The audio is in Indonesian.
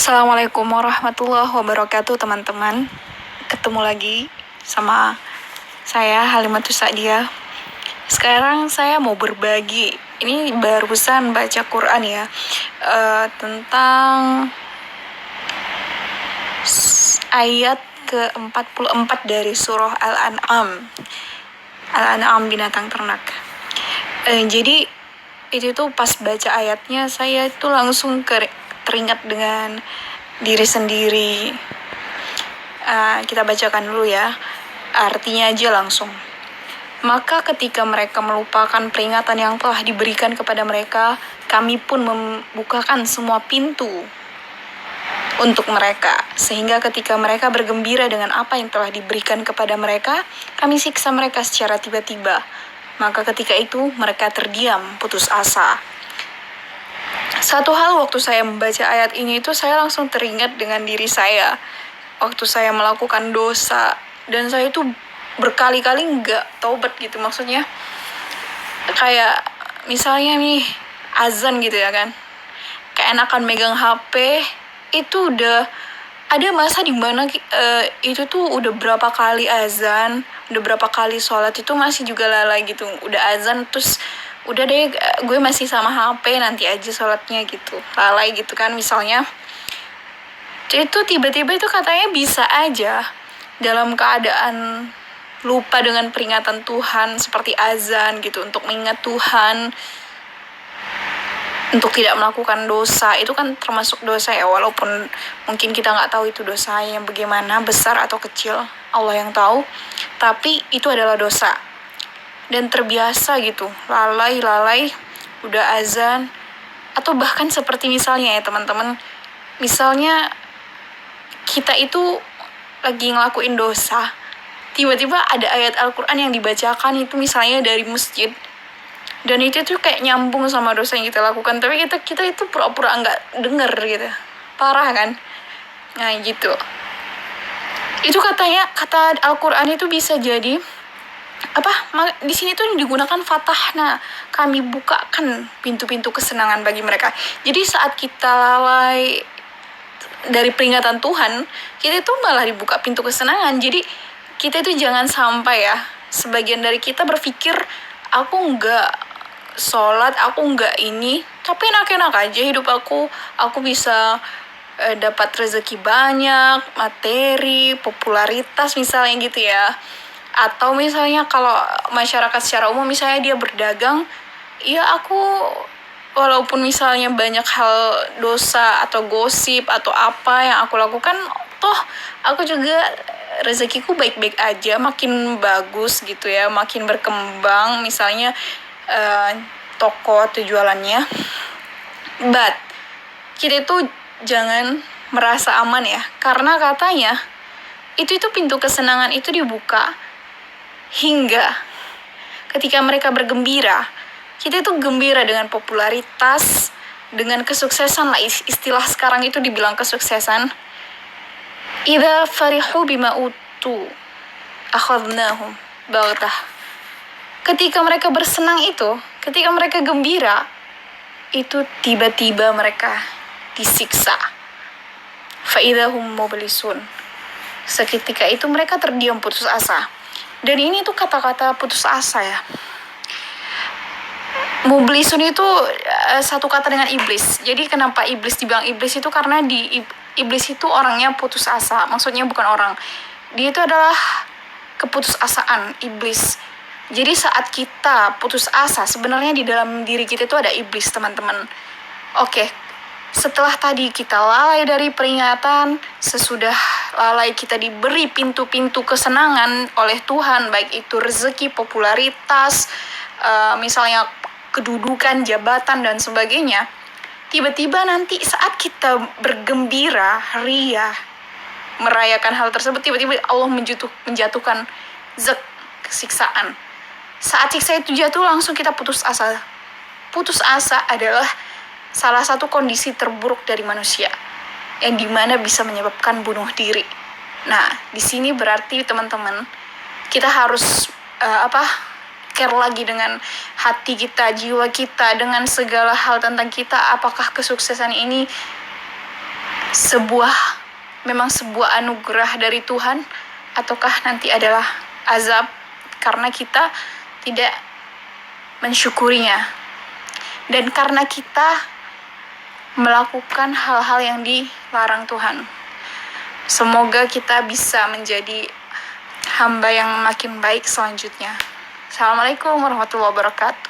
Assalamualaikum warahmatullahi wabarakatuh teman-teman. Ketemu lagi sama saya Halimatus Sa'diyah. Sekarang saya mau berbagi. Ini barusan baca Quran ya, tentang ayat ke-44 dari surah Al-An'am. Al-An'am binatang ternak. Jadi itu tuh pas baca ayatnya saya itu langsung teringat dengan diri sendiri. Kita bacakan dulu ya, artinya aja langsung. Maka ketika mereka melupakan peringatan yang telah diberikan kepada mereka, kami pun membukakan semua pintu untuk mereka, sehingga ketika mereka bergembira dengan apa yang telah diberikan kepada mereka, kami siksa mereka secara tiba-tiba. Maka ketika itu mereka terdiam, putus asa. Satu hal waktu saya membaca ayat ini itu saya langsung teringat dengan diri saya waktu saya melakukan dosa, dan saya itu berkali-kali nggak taubat gitu. Maksudnya kayak misalnya nih azan gitu ya kan, kayak enakan megang HP. Itu udah ada masa dimana itu tuh udah berapa kali azan, udah berapa kali sholat itu masih juga lalai gitu. Udah azan terus udah deh gue masih sama HP, nanti aja sholatnya gitu, lalai gitu kan misalnya. Itu tiba-tiba itu katanya bisa aja dalam keadaan lupa dengan peringatan Tuhan seperti azan gitu, untuk mengingat Tuhan, untuk tidak melakukan dosa. Itu kan termasuk dosa ya, walaupun mungkin kita nggak tahu itu dosa yang bagaimana, besar atau kecil, Allah yang tahu, tapi itu adalah dosa. Dan terbiasa gitu, lalai, udah azan. Atau bahkan seperti misalnya ya teman-teman, misalnya kita itu lagi ngelakuin dosa, tiba-tiba ada ayat Al-Quran yang dibacakan itu misalnya dari masjid, dan itu tuh kayak nyambung sama dosa yang kita lakukan, tapi kita itu pura-pura nggak denger gitu. Parah kan? Nah gitu. Itu katanya, kata Al-Quran itu bisa jadi di sini tuh digunakan fatahna, kami bukakan pintu-pintu kesenangan bagi mereka. Jadi saat kita lalai dari peringatan Tuhan, kita itu malah dibuka pintu kesenangan. Jadi kita itu jangan sampai ya, sebagian dari kita berpikir, aku nggak sholat, aku nggak ini, tapi enak-enak aja hidup aku bisa dapat rezeki banyak, materi, popularitas misalnya gitu ya. Atau misalnya kalau masyarakat secara umum, misalnya dia berdagang, ya aku walaupun misalnya banyak hal dosa atau gosip atau apa yang aku lakukan, toh aku juga rezekiku baik-baik aja, makin bagus gitu ya, makin berkembang misalnya toko atau jualannya. But kita itu jangan merasa aman ya, karena katanya itu pintu kesenangan itu dibuka hingga ketika mereka bergembira. Kita itu gembira dengan popularitas, dengan kesuksesan lah, istilah sekarang itu dibilang kesuksesan. Idza farihu bima utu akhadnahum baghtah. Ketika mereka bersenang itu, ketika mereka gembira, itu tiba-tiba mereka disiksa. Fa idzahum mublisun. Seketika itu mereka terdiam, putus asa. Dan ini tuh kata-kata putus asa ya. Mublisun itu satu kata dengan iblis. Jadi kenapa iblis dibilang iblis itu karena iblis itu orangnya putus asa. Maksudnya bukan orang, dia itu adalah keputusasaan, iblis. Jadi saat kita putus asa, sebenarnya di dalam diri kita itu ada iblis, teman-teman. Oke, setelah tadi kita lalai dari peringatan, sesudah lalai kita diberi pintu-pintu kesenangan oleh Tuhan, baik itu rezeki, popularitas, misalnya kedudukan, jabatan, dan sebagainya. Tiba-tiba nanti saat kita bergembira, ria, merayakan hal tersebut, tiba-tiba Allah menjatuhkan siksaan. Saat siksa itu jatuh, langsung kita putus asa. Putus asa adalah salah satu kondisi terburuk dari manusia, yang dimana bisa menyebabkan bunuh diri. Nah, di sini berarti teman-teman, kita harus care lagi dengan hati kita, jiwa kita, dengan segala hal tentang kita. Apakah kesuksesan ini memang sebuah anugerah dari Tuhan, ataukah nanti adalah azab karena kita tidak mensyukurinya dan karena kita melakukan hal-hal yang dilarang Tuhan. Semoga kita bisa menjadi hamba yang makin baik selanjutnya. Assalamualaikum warahmatullahi wabarakatuh.